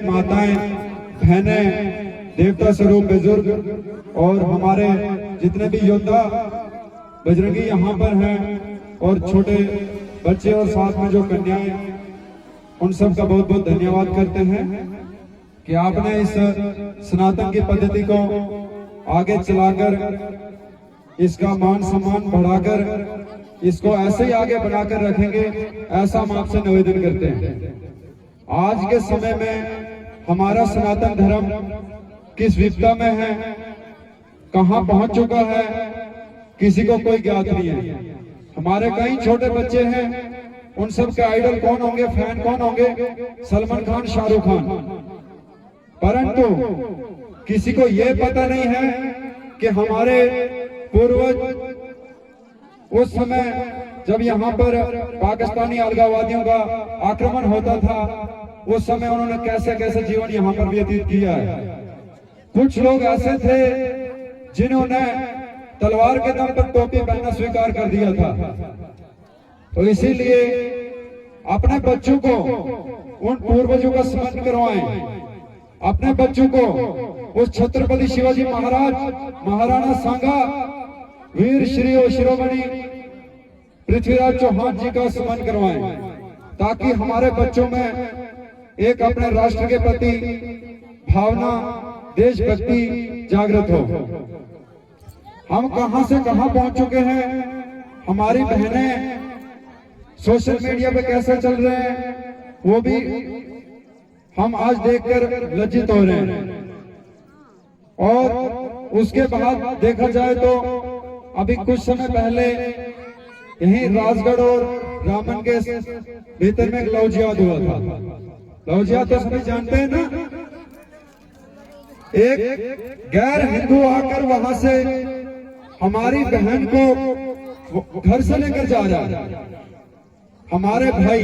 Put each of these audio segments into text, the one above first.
माताएं, बहनें, देवता स्वरूप बुजुर्ग और हमारे जितने भी योद्धा बजरंगी यहाँ पर हैं और छोटे बच्चे और साथ में जो कन्याएं, उन सब का बहुत बहुत धन्यवाद करते हैं कि आपने इस सनातन की पद्धति को आगे चलाकर, इसका मान सम्मान बढ़ाकर, इसको ऐसे ही आगे बढ़ाकर रखेंगे, ऐसा हम आपसे निवेदन करते हैं। आज के समय में हमारा सनातन धर्म किस विपदा में है, कहां पहुंच चुका है, किसी को कोई ज्ञात नहीं है। हमारे कई छोटे बच्चे हैं, उन सब के आइडल कौन होंगे, फैन कौन होंगे? सलमान खान, शाहरुख खान। परंतु किसी को यह पता नहीं है कि हमारे पूर्वज उस समय जब यहाँ पर पाकिस्तानी अलगाववादियों का आक्रमण होता था, उस समय उन्होंने कैसे कैसे जीवन यहाँ पर व्यतीत किया है। कुछ लोग ऐसे थे जिन्होंने तलवार के दम पर टोपी पहनना स्वीकार कर दिया था। तो इसीलिए अपने बच्चों को उन पूर्वजों का स्मरण करवाएं, अपने बच्चों को उस छत्रपति शिवाजी महाराज, महाराणा सांगा, वीर श्री और शिरोमणि पृथ्वीराज चौहान जी का स्मरण करवाएं, ताकि हमारे बच्चों में एक अपने राष्ट्र के प्रति भावना, देशभक्ति जागृत हो। हम कहां से कहां पहुंच चुके हैं, हमारी बहनें सोशल मीडिया पे कैसे चल रहे हैं, वो भी हम आज देखकर लज्जित हो रहे हैं। और उसके बाद देखा जाए तो अभी कुछ समय पहले यहीं राजगढ़ और रामन के भीतर में एक लव जिहाद हुआ था। लव जिहाद तो सभी जानते हैं ना, एक गैर हिंदू आकर वहां से हमारी बहन को घर से लेकर जा रहा है। हमारे भाई,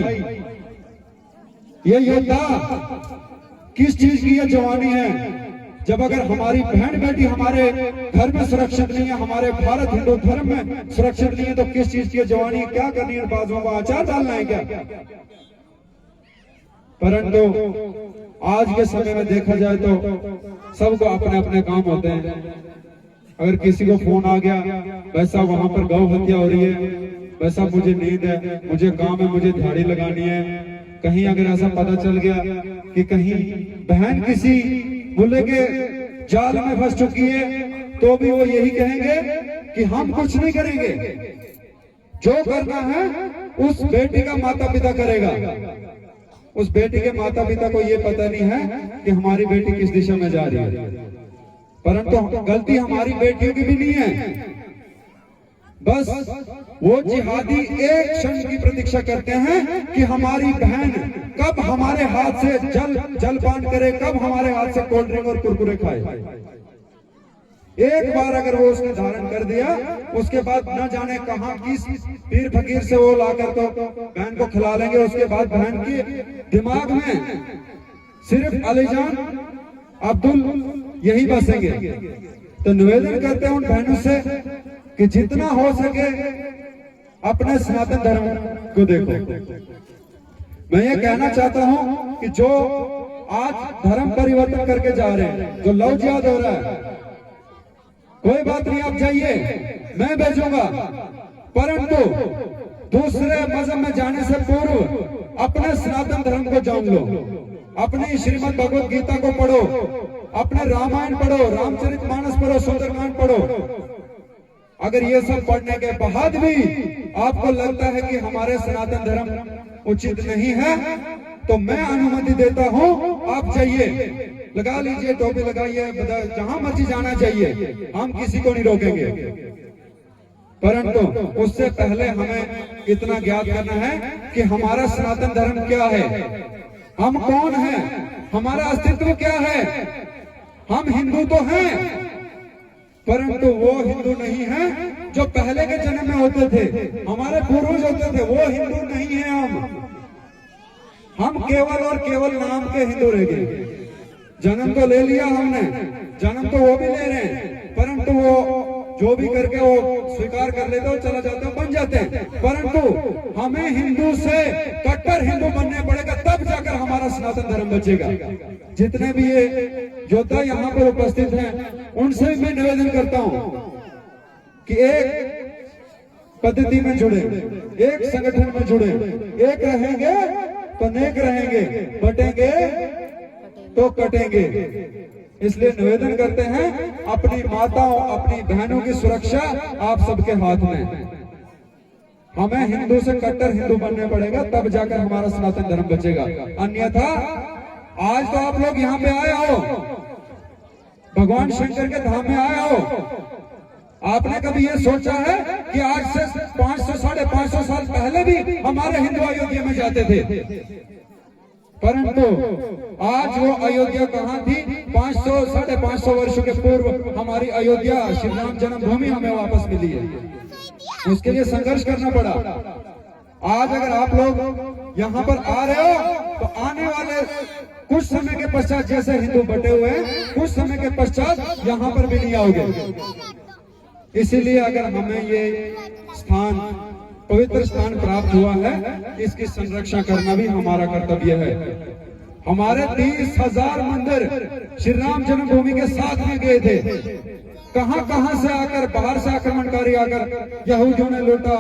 ये योद्धा किस चीज की ये जवानी है, जब अगर हमारी बहन बेटी हमारे घर में सुरक्षित नहीं है, हमारे भारत हिंदू धर्म में सुरक्षित नहीं है, तो किस चीज की जवानी है? क्या करनी है? बाजुओं को अचार डालना है क्या? परंतु आज के समय में देखा जाए तो सबको अपने अपने काम होते हैं। अगर किसी को फोन आ गया, वैसा वहां पर गौ हत्या हो रही है, वैसा मुझे नींद है, मुझे काम है, मुझे झाड़ी लगानी है। कहीं अगर ऐसा पता चल गया कि कहीं बहन किसी मुल्ले के जाल में फंस चुकी है, तो भी वो यही कहेंगे कि हम कुछ नहीं करेंगे, जो करना है उस बेटी का माता पिता करेगा। उस बेटी के माता पिता को ये पता नहीं है कि हमारी बेटी किस दिशा में जा रही है। परंतु गलती हमारी बेटियों की भी नहीं है, बस वो जिहादी एक क्षण की प्रतीक्षा करते हैं कि हमारी बहन कब हमारे हाथ से जलपान करे, कब हमारे हाथ से कोल्ड ड्रिंक और कुरकुरे खाए। एक बार अगर वो उसने धारण कर दिया, उसके बाद न जाने कहां किस पीर फकीर से वो लाकर तो बहन को खिला लेंगे। उसके बाद बहन के दिमाग में सिर्फ अलीजान, अब्दुल यही बसेंगे। तो निवेदन करते हैं उन बहनों से कि जितना हो सके अपने सनातन धर्म को देखो। मैं ये कहना चाहता हूं कि जो आज धर्म परिवर्तन करके जा रहे हैं, जो लव जिहाद हो रहा है, कोई बात नहीं, आप जाइए, मैं भेजूंगा। परंतु दूसरे मजहब में जाने से पूर्व अपने सनातन धर्म को जान लो, अपनी श्रीमद् भगवत गीता को पढ़ो, अपने रामायण पढ़ो, रामचरितमानस पढ़ो, सुंदरकांड पढ़ो। अगर ये सब पढ़ने के बाद भी आपको लगता है कि हमारे सनातन धर्म उचित नहीं है, तो मैं अनुमति देता हूं, आप जाइए, लगा लीजिए, टोपी लगाइए, जहां मर्जी जाना चाहिए, हम किसी को नहीं रोकेंगे। परंतु उससे पहले हमें इतना ज्ञात करना है कि हमारा सनातन धर्म क्या है, हम कौन हैं, हमारा अस्तित्व क्या है। हम हिंदू तो हैं, परंतु वो हिंदू नहीं है जो पहले के जन्म में होते थे, हमारे पूर्वज होते थे, वो हिंदू नहीं है। हम केवल और केवल नाम के हिंदू रह गए। जन्म तो ले लिया हमने, जन्म तो वो भी ले रहे हैं, परंतु वो जो भी करके वो स्वीकार कर लेते हो, चला जाते हो, बन जाते हैं। परंतु हमें हिंदू से कट्टर हिंदू बनने पड़ेगा, तब जाकर हमारा सनातन धर्म बचेगा। जितने भी ये योद्धा यहाँ पर उपस्थित हैं, उनसे मैं निवेदन करता हूँ कि एक पद्धति में जुड़े, एक संगठन में जुड़े। एक रहेंगे तो नेक रहेंगे, बटेंगे तो कटेंगे। इसलिए निवेदन करते हैं, अपनी माताओं अपनी बहनों की सुरक्षा आप सबके हाथ में। हमें हिंदू से कट्टर हिंदू बनने पड़ेगा, तब जाकर हमारा सनातन धर्म बचेगा। अन्यथा आज तो आप लोग यहाँ पे आए हो, भगवान शंकर के धाम में आए हो। आपने कभी ये सोचा है कि आज से 500 साढ़े 500 साल पहले भी हमारे हिंदू अयोध्या में जाते थे? परंतु आज वो अयोध्या कहाँ थी? 500 साढ़े 500 वर्षों के पूर्व हमारी अयोध्या श्री राम जन्मभूमि हमें वापस मिली है। उसके लिए संघर्ष करना पड़ा। आज अगर आप लोग यहाँ पर आ रहे हो तो आने वाले कुछ समय के पश्चात, जैसे हिंदू बटे हुए हैं, कुछ समय के पश्चात यहाँ पर भी नहीं आओगे। इसीलिए अगर हमें ये स्थान, पवित्र स्थान प्राप्त हुआ है, इसकी संरक्षा करना भी हमारा कर्तव्य है। हमारे 30,000 मंदिर श्री राम जन्मभूमि के साथ में गए थे। कहां से आकर, बाहर से आक्रमणकारी आकर यहूदियों ने लूटा,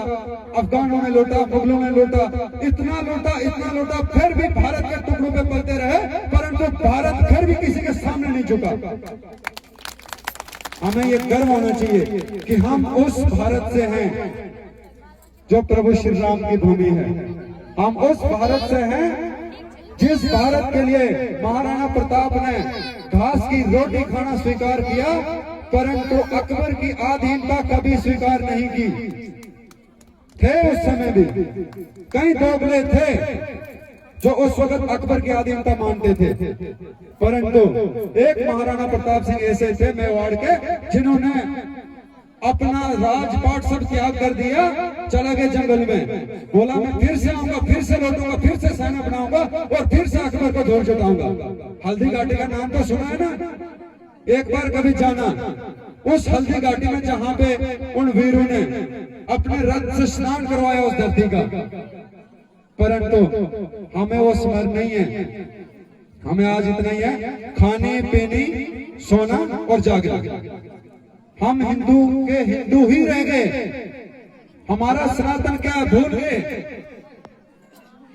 अफगानों ने लूटा, मुगलों ने लूटा, इतना लूटा, फिर भी भारत के टुकड़ों पे पलते रहे, परंतु भारत फिर भी किसी के सामने नहीं झुका। हमें ये गर्व होना चाहिए कि हम उस भारत से हैं जो प्रभु श्री राम की भूमि है। हम उस भारत से हैं जिस भारत के लिए महाराणा प्रताप ने घास की रोटी खाना स्वीकार किया, परंतु अकबर की आधीनता कभी स्वीकार नहीं की। थे उस समय भी कई दोगले थे जो उस वक्त अकबर की आधीनता मानते थे, परंतु एक महाराणा प्रताप सिंह ऐसे थे मेवाड़ के, जिन्होंने अपना राजपाट सब त्याग कर दिया, चला गया जंगल में। बोला मैं फिर से आऊंगा, फिर से लौटूंगा, फिर से सेना बनाऊंगा और फिर से अकबर को धूल जुटाऊंगा। हल्दी घाटी का नाम तो सुना है ना? एक बार कभी जाना उस हल्दी घाटी में, जहां पे उन वीरों ने अपने रथ से स्नान करवाया उस धरती का, परंतु हमें वो स्मरण नहीं है। हमें आज इतना ही है, खाने पीने, सोना और जागना। हम हिंदू के हिंदू ही रह गए, हमारा सनातन क्या भूल गए।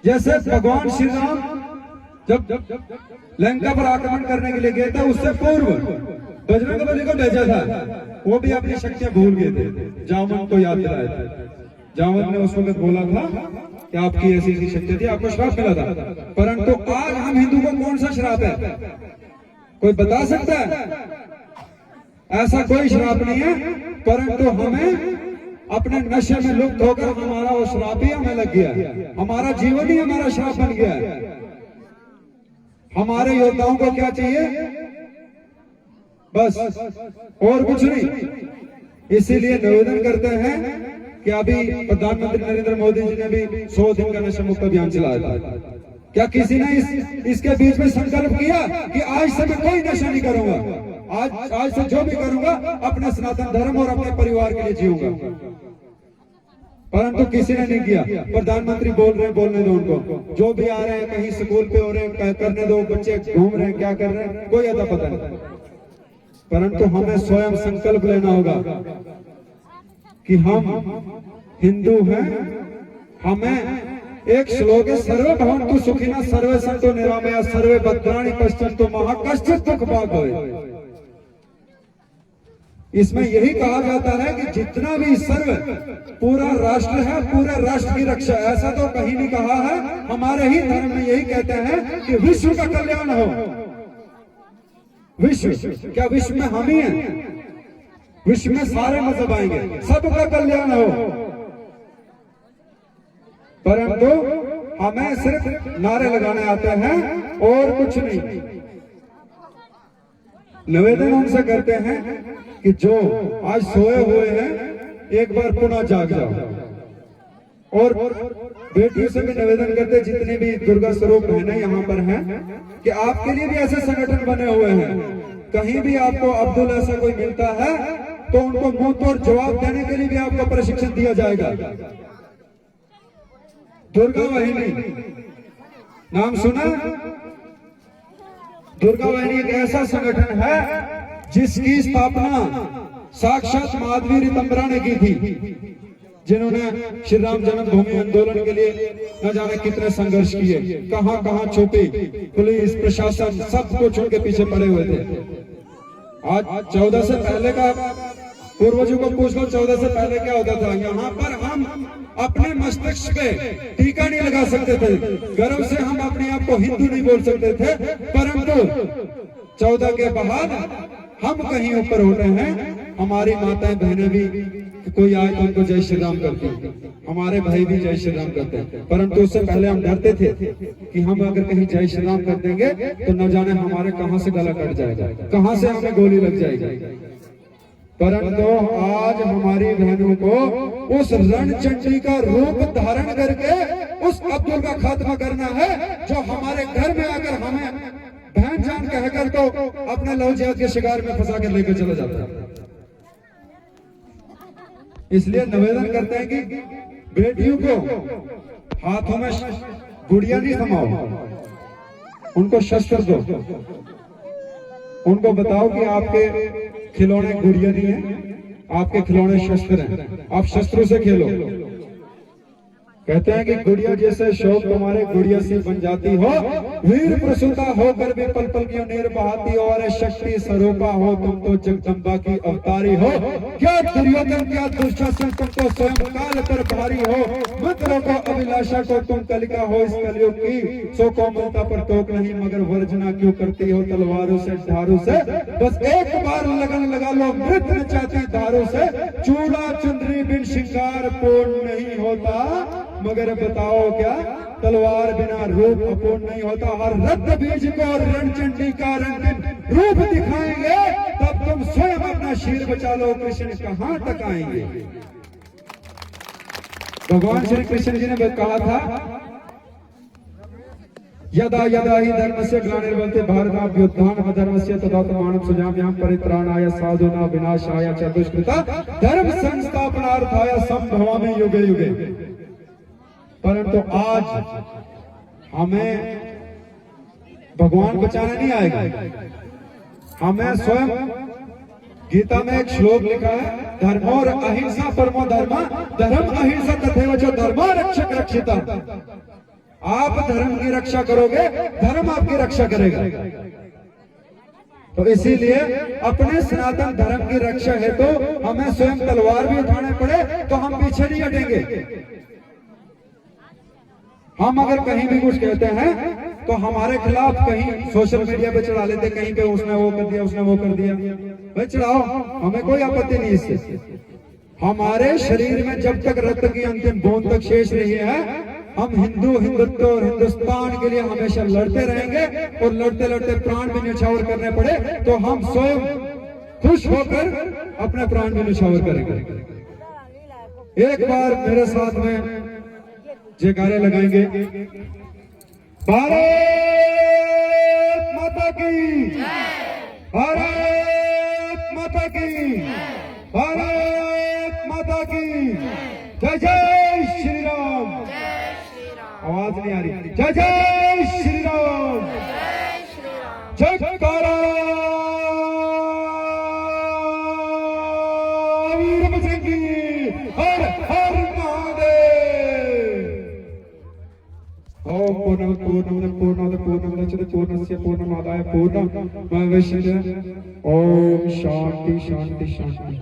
जैसे भगवान श्री राम जब लंका पर आक्रमण करने के लिए गए थे, उससे पूर्व बजरंगबली को भेजा था, वो भी अपनी शक्तियां भूल गए थे, जामवंत को याद दिलाए थे। जामवंत ने उस वक्त बोला था कि आपकी ऐसी ऐसी शक्ति थी, आपको श्राप मिला था। परंतु आज हम हिंदू को कौन सा श्राप है? कोई बता सकता है? ऐसा कोई श्राप नहीं है, परंतु हमें अपने नशे में लुप्त होकर हमारा वो श्राप ही हमें लग गया। हमारा जीवन ही हमारा श्राप बन गया है। हमारे योद्धाओं को क्या चाहिए? बस और कुछ नहीं। इसीलिए निवेदन करते हैं कि अभी प्रधानमंत्री नरेंद्र मोदी जी ने भी 100 दिन का नशा मुक्त अभियान चलाया था। क्या किसी ने इसके बीच में संकल्प किया कि आज से मैं कोई नशा नहीं करूंगा, आज से जो भी करूंगा अपने सनातन धर्म और अपने परिवार के लिए जीऊंगा? परंतु किसी ने नहीं किया। प्रधानमंत्री बोल रहे हैं, बोलने दो उनको। जो भी आ रहे हैं, कहीं स्कूल पे हो रहे हैं, करने दो, बच्चे घूम रहे हैं, क्या कर रहे हैं, कोई अता पता नहीं। परंतु हमें स्वयं संकल्प लेना होगा कि हम हिंदू हैं। हमें एक श्लोक है, सर्वे भवन्तु सुखिनः सर्वे सन्तु निरामया सर्वे भद्राणि पश्यन्तु मा कश्चित् दुःख भाग् भवेत्। इसमें यही कहा जाता है कि जितना भी सर्व पूरा राष्ट्र है, पूरे राष्ट्र की रक्षा। ऐसा तो कहीं नहीं कहा है, हमारे ही धर्म में यही कहते हैं कि विश्व का कल्याण हो। विश्व क्या? विश्व में हम ही हैं, विश्व में सारे मजहब आएंगे, सबका कल्याण हो। परंतु हमें सिर्फ नारे लगाने आते हैं और कुछ नहीं। निवेदन उनसे करते हैं कि जो आज सोए हुए हैं, एक बार पुनः जाग जाओ। और बेटियों से भी निवेदन करते, जितने भी दुर्गा स्वरूप बहनें यहाँ पर हैं, कि आपके लिए भी ऐसे संगठन बने हुए हैं। कहीं भी आपको अब्दुल ऐसा कोई मिलता है, तो उनको मुंह तोड़ जवाब देने के लिए भी आपको प्रशिक्षण दिया जाएगा। दुर्गा वाहिनी नाम सुना? दुर्गा वाहिनी एक ऐसा संगठन है जिसकी स्थापना साक्षात माधवी रितंबरा ने की थी, जिन्होंने श्री राम जन्मभूमि आंदोलन के लिए न जाने कितने संघर्ष किए, कहां कहां छुपी पुलिस प्रशासन सब कुछ उनके पीछे पड़े हुए थे। आज 14 से पहले का पूर्वजों को पूछ लो, 14 से पहले क्या होता था? यहाँ पर हम अपने मस्तिष्क पे टीका नहीं लगा सकते थे, गर्व से हम अपने आप को हिंदू नहीं बोल सकते थे, परंतु 14 के बाद हम कहीं ऊपर होते हैं। हमारी माताएं बहनें भी कोई आए तो उनको जय श्री राम करते हैं, हमारे भाई भी जय श्री राम करते हैं, परंतु उससे पहले हम डरते थे कि हम अगर कहीं जय श्री राम कर देंगे तो न जाने हमारे कहां से गला कट जाएगा, कहां से हमें गोली लग जाएगी। परंतु आज हमारी बहनों को उस रणचंडी का रूप धारण करके उस अब्दुल का खात्मा करना है, जो हमारे घर में आकर हमें बहन जान कहकर तो अपने लव जिहाद के शिकार में फंसा कर लेकर चला जाता है। इसलिए निवेदन करते हैं कि बेटियों को हाथों में गुड़िया नहीं थमाओ, उनको शस्त्र दो, उनको बताओ कि आपके खिलौने गुड़िया नहीं है, आपके खिलौने शस्त्र हैं, आप शस्त्रों से खेलो। कहते हैं कि गुड़िया जैसे शौक तुम्हारे गुड़िया सी बन जाती हो, वीर प्रसूता होकर भी पल पल की नीर बहाती हो, और शक्ति स्वरूपा हो तुम तो जगदम्बा की अवतारी हो। क्या दुर्योधन क्या दुशासन तुम तो स्वयं काल पर भारी हो, मंत्रों को अभिलाषा को तुम कलिका हो इस कलयुग की, सो कोमलता पर टोक नहीं मगर वर्जना क्यों करती हो तलवारों से ढारों से। बस एक बार लगन लगा लो मृत नचाती धारों से, चूड़ा चुंदरी बिन श्रृंगार पूर्ण नहीं होता, मगर बताओ क्या तलवार बिना रूप अपूर्ण नहीं होता। हर रक्त बीज को रणचंडी का रंगीन रूप दिखाएंगे, तब तुम स्वयं अपना शीर बचा लो, कृष्ण कहां तक आएंगे। भगवान श्री कृष्ण जी ने कहा था, यदा यदा ही धर्मस्य ग्लानिर्भवति भारताभ्युत्थानम् अधर्मस्य तदात्मानं सृजाम्यहं परित्राणाय साधूनां विनाशाय च दुष्कृता धर्म संस्थापनार्थाय संभवामि युगे युगे। परंतु आज हमें भगवान बचाने नहीं आएगा, हमें स्वयं गीता में एक श्लोक लिखा है, धर्मो अहिंसा परमो धर्म, धर्म अहिंसा तथैव च धर्मो रक्षक रक्षिता। आप धर्म की रक्षा करोगे, धर्म आपकी रक्षा करेगा। तो इसीलिए अपने सनातन धर्म की रक्षा है तो हमें स्वयं तलवार भी उठाने पड़े तो हम पीछे नहीं हटेंगे। हम अगर कहीं भी कुछ कहते हैं तो हमारे खिलाफ कहीं सोशल मीडिया पे चढ़ा लेते, कहीं पे उसने वो कर दिया उसने वो कर दिया, भाई चढ़ाओ, हमें कोई आपत्ति नहीं इससे। हमारे शरीर में जब तक रक्त की अंतिम बूंद तक शेष रही है, हम हिंदू हिंदुत्व और हिंदुस्तान के लिए हमेशा लड़ते रहेंगे, और लड़ते लड़ते प्राण भी न्यौछावर करने पड़े तो हम स्वयं खुश होकर अपने प्राण भी न्यौछावर करेंगे। एक बार मेरे साथ में जयकारे लगाएंगे, भारत माता की, भारत माता की, भारत माता की, जय जय श्री राम। आवाज नहीं आ रही, जय जय श्री राम, जयकारा वीर बजरंग की, हर हर महादेव। पूर्णमद पूर्णस्य पूर्णमादाय पूर्णमेवावशिष्यते। ओम शांति शांति शांति।